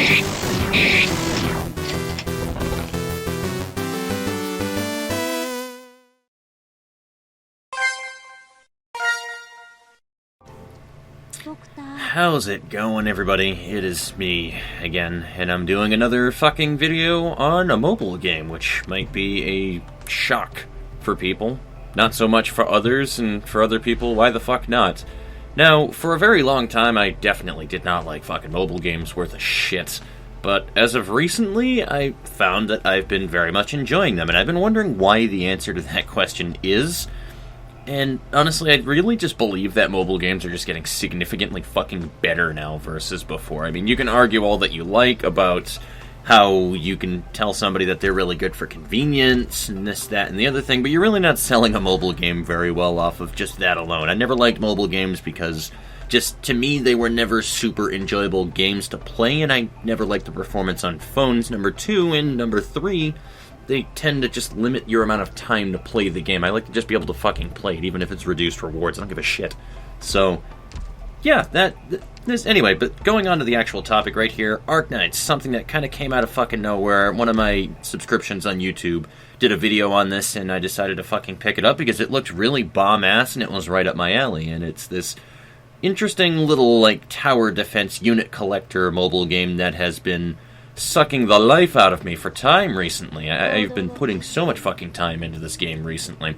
How's it going, everybody? It is me again, and I'm doing another fucking video on a mobile game, which might be a shock for people. Not so much for others, and for other people, why the fuck not? Now, for a very long time, I definitely did not like fucking mobile games worth a shit. But as of recently, I found that I've been very much enjoying them, and I've been wondering why the answer to that question is. And honestly, I really just believe that mobile games are just getting significantly fucking better now versus before. I mean, you can argue all that you like about how you can tell somebody that they're really good for convenience and this, that, and the other thing, but you're really not selling a mobile game very well off of just that alone. I never liked mobile games because, just to me, they were never super enjoyable games to play, and I never liked the performance on phones, number two, and number three, they tend to just limit your amount of time to play the game. I like to just be able to fucking play it, even if it's reduced rewards. I don't give a shit. So, yeah, anyway, but going on to the actual topic right here, Ark Knights, something that kind of came out of fucking nowhere. One of my subscriptions on YouTube did a video on this, and I decided to fucking pick it up because it looked really bomb-ass, and it was right up my alley, and it's this interesting little, like, tower defense unit collector mobile game that has been sucking the life out of me for time recently. I've been putting so much fucking time into this game recently.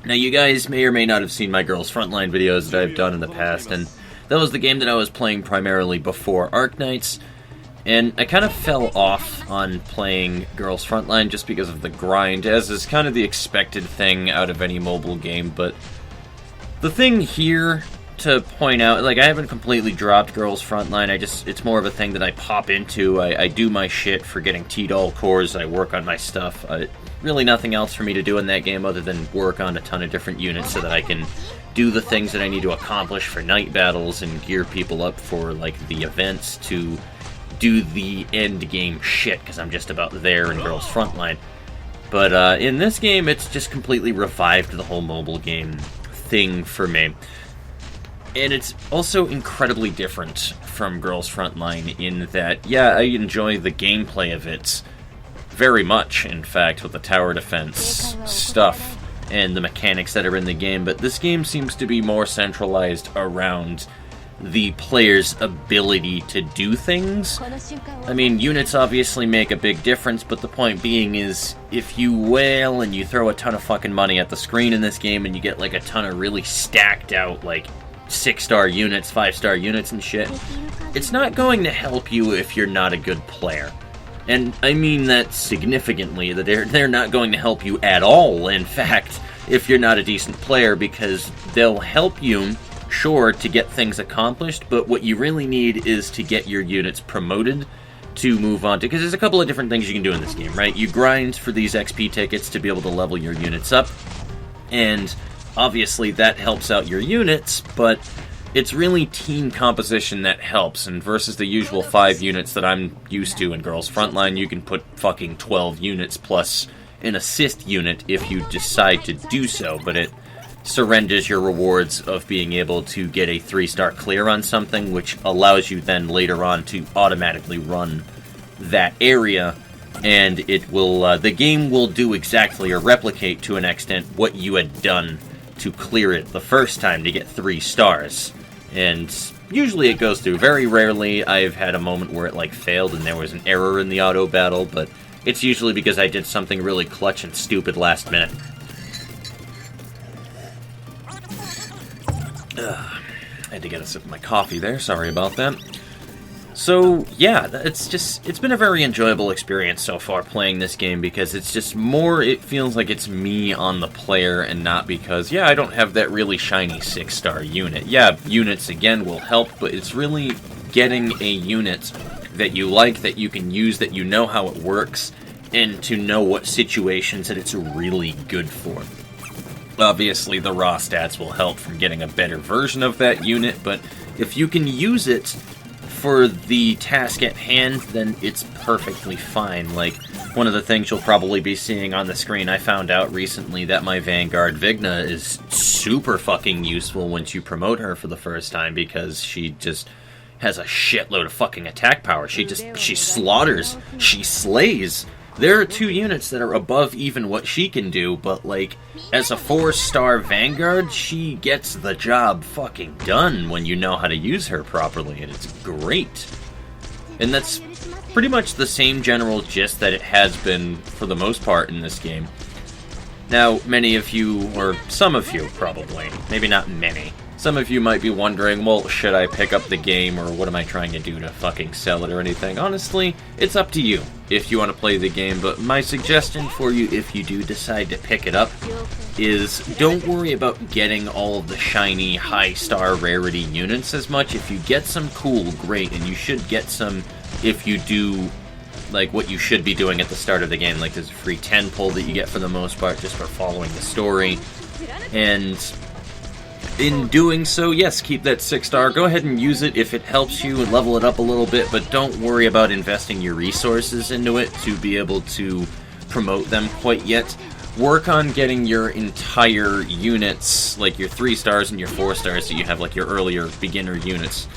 Now, you guys may or may not have seen my Girls Frontline videos that I've done in the past, and that was the game that I was playing primarily before Ark Knights, and I kind of fell off on playing Girls Frontline just because of the grind, as is kind of the expected thing out of any mobile game, but the thing here to point out, like, I haven't completely dropped Girls Frontline. It's more of a thing that I pop into. I do my shit for getting T-Doll cores, I work on my stuff. Really nothing else for me to do in that game other than work on a ton of different units so that I can do the things that I need to accomplish for night battles and gear people up for, like, the events to do the end game shit, because I'm just about there in Girls Frontline. But in this game, it's just completely revived the whole mobile game thing for me. And it's also incredibly different from Girls Frontline in that, yeah, I enjoy the gameplay of it very much, in fact, with the tower defense stuff and the mechanics that are in the game, but this game seems to be more centralized around the player's ability to do things. I mean, units obviously make a big difference, but the point being is, if you wail and you throw a ton of fucking money at the screen in this game and you get, like, a ton of really stacked out, like, 6-star units, 5-star units and shit, it's not going to help you if you're not a good player. And I mean that significantly, that they're not going to help you at all, in fact, if you're not a decent player, because they'll help you, sure, to get things accomplished, but what you really need is to get your units promoted to move on to, because there's a couple of different things you can do in this game, right? You grind for these XP tickets to be able to level your units up, and obviously that helps out your units, but it's really team composition that helps, and versus the usual 5 units that I'm used to in Girls Frontline, you can put fucking 12 units plus an assist unit if you decide to do so, but it surrenders your rewards of being able to get a 3-star clear on something, which allows you then later on to automatically run that area, and it will, the game will do exactly or replicate to an extent what you had done to clear it the first time to get 3 stars. And usually it goes through. Very rarely I've had a moment where it, like, failed and there was an error in the auto battle, but it's usually because I did something really clutch and stupid last minute. I had to get a sip of my coffee there, sorry about that. So, yeah, it's been a very enjoyable experience so far playing this game, because it's just more, it feels like it's me on the player, and not because, yeah, I don't have that really shiny 6-star unit. Yeah, units, again, will help, but it's really getting a unit that you like, that you can use, that you know how it works, and to know what situations that it's really good for. Obviously, the raw stats will help from getting a better version of that unit, but if you can use it for the task at hand, then it's perfectly fine. Like, one of the things you'll probably be seeing on the screen, I found out recently that my Vanguard Vigna is super fucking useful once you promote her for the first time, because she just has a shitload of fucking attack power. She slaughters, she slays. There are 2 units that are above even what she can do, but, like, as a 4-star Vanguard, she gets the job fucking done when you know how to use her properly, and it's great. And that's pretty much the same general gist that it has been for the most part in this game. Now, many of you, or some of you probably, maybe not many, some of you might be wondering, well, should I pick up the game, or what am I trying to do to fucking sell it or anything? Honestly, it's up to you if you want to play the game, but my suggestion for you if you do decide to pick it up is don't worry about getting all of the shiny, high-star rarity units as much. If you get some, cool, great, and you should get some if you do, like, what you should be doing at the start of the game. Like, there's a free 10 pull that you get for the most part just for following the story, and in doing so, yes, keep that 6-star. Go ahead and use it if it helps you and level it up a little bit, but don't worry about investing your resources into it to be able to promote them quite yet. Work on getting your entire units, like your 3-stars and your 4-stars that you have, like your earlier beginner units.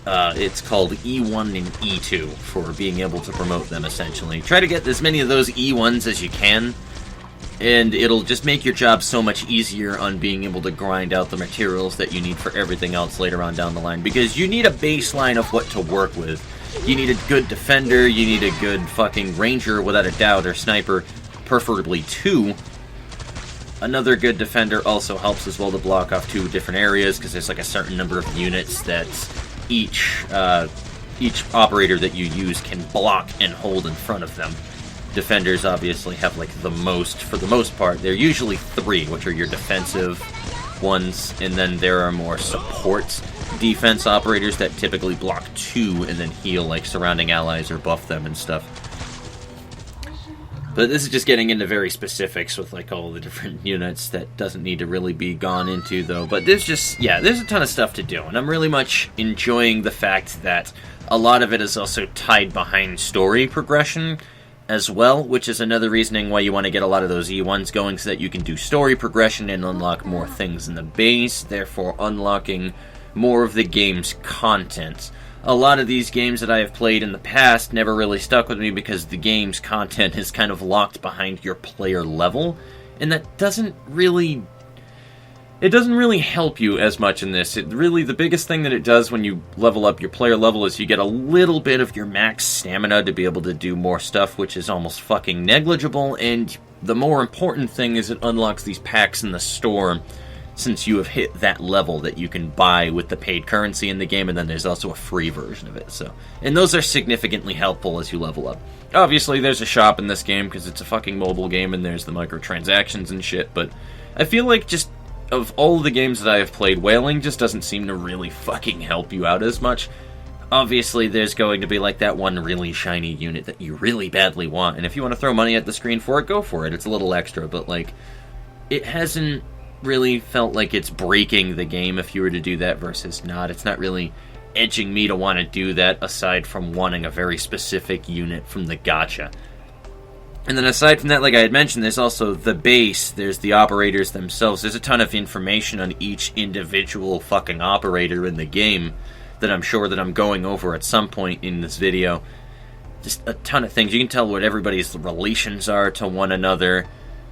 It's called E1 and E2 for being able to promote them, essentially. Try to get as many of those E1s as you can, and it'll just make your job so much easier on being able to grind out the materials that you need for everything else later on down the line, because you need a baseline of what to work with. You need a good defender, you need a good fucking ranger without a doubt, or sniper, preferably 2. Another good defender also helps as well to block off 2 different areas, because there's like a certain number of units that each operator that you use can block and hold in front of them. Defenders obviously have, like, the most, for the most part. They're usually 3, which are your defensive ones, and then there are more support defense operators that typically block 2 and then heal, like, surrounding allies or buff them and stuff. But this is just getting into very specifics with, like, all the different units that doesn't need to really be gone into, though. But there's just, yeah, there's a ton of stuff to do, and I'm really much enjoying the fact that a lot of it is also tied behind story progression as well, which is another reasoning why you want to get a lot of those E1s going, so that you can do story progression and unlock more things in the base, therefore unlocking more of the game's content. A lot of these games that I have played in the past never really stuck with me because the game's content is kind of locked behind your player level, and that doesn't really help you as much in this. The biggest thing that it does when you level up your player level is you get a little bit of your max stamina to be able to do more stuff, which is almost fucking negligible, and the more important thing is it unlocks these packs in the store since you have hit that level that you can buy with the paid currency in the game, and then there's also a free version of it. And those are significantly helpful as you level up. Obviously, there's a shop in this game because it's a fucking mobile game, and there's the microtransactions and shit, but I feel like just of all the games that I have played, whaling just doesn't seem to really fucking help you out as much. Obviously, there's going to be like that one really shiny unit that you really badly want, and if you want to throw money at the screen for it, go for it. It's a little extra, but, like, it hasn't really felt like it's breaking the game if you were to do that versus not. It's not really edging me to want to do that, aside from wanting a very specific unit from the gacha. And then aside from that, like I had mentioned, there's also the base, there's the operators themselves, there's a ton of information on each individual fucking operator in the game that I'm sure that I'm going over at some point in this video. Just a ton of things. You can tell what everybody's relations are to one another.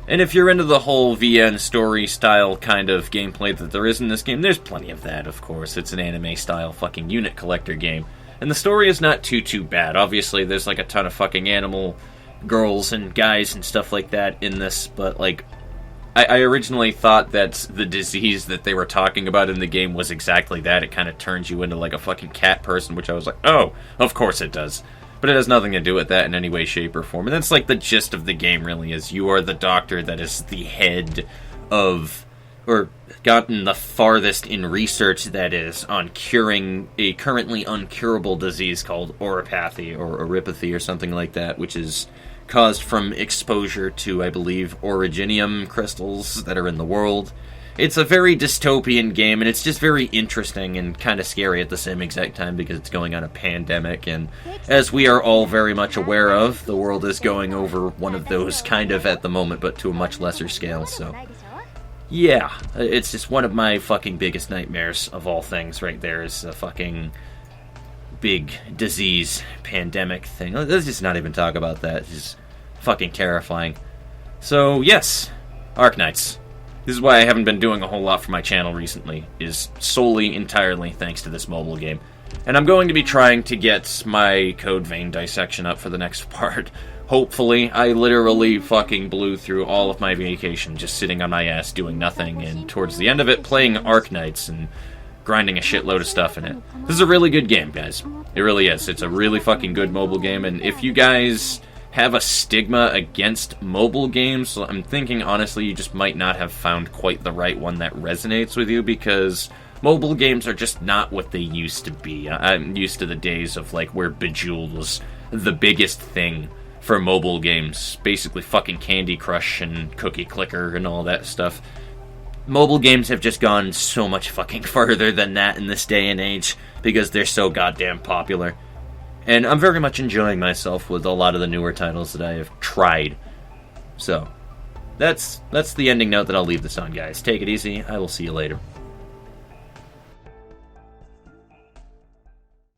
And if you're into the whole VN story-style kind of gameplay that there is in this game, there's plenty of that, of course. It's an anime-style fucking unit collector game. And the story is not too bad. Obviously, there's like a ton of fucking animal girls and guys and stuff like that in this, but like, I originally thought that the disease that they were talking about in the game was exactly that. It kind of turns you into like a fucking cat person, which I was like, oh, of course it does. But it has nothing to do with that in any way, shape, or form. And that's like the gist of the game, really, is you are the doctor that is the head of, or gotten the farthest in research, that is, on curing a currently uncurable disease called oropathy, or oropathy, or something like that, which is caused from exposure to, I believe, originium crystals that are in the world. It's a very dystopian game, and it's just very interesting and kind of scary at the same exact time because it's going on a pandemic, and as we are all very much aware of, the world is going over one of those kind of at the moment, but to a much lesser scale, so yeah, it's just one of my fucking biggest nightmares of all things right there, is a fucking big disease pandemic thing. Let's just not even talk about that. It's just fucking terrifying. So, yes, Ark Knights. This is why I haven't been doing a whole lot for my channel recently, is solely, entirely thanks to this mobile game. And I'm going to be trying to get my code vein dissection up for the next part. Hopefully. I literally fucking blew through all of my vacation just sitting on my ass doing nothing, and towards the end of it playing Ark Knights and grinding a shitload of stuff in it. This is a really good game, guys. It really is. It's a really fucking good mobile game, and if you guys have a stigma against mobile games, I'm thinking honestly you just might not have found quite the right one that resonates with you, because mobile games are just not what they used to be. I'm used to the days of like where Bejeweled was the biggest thing for mobile games, basically fucking Candy Crush and Cookie Clicker and all that stuff. Mobile games have just gone so much fucking further than that in this day and age because they're so goddamn popular. And I'm very much enjoying myself with a lot of the newer titles that I have tried. So, that's the ending note that I'll leave this on, guys. Take it easy. I will see you later.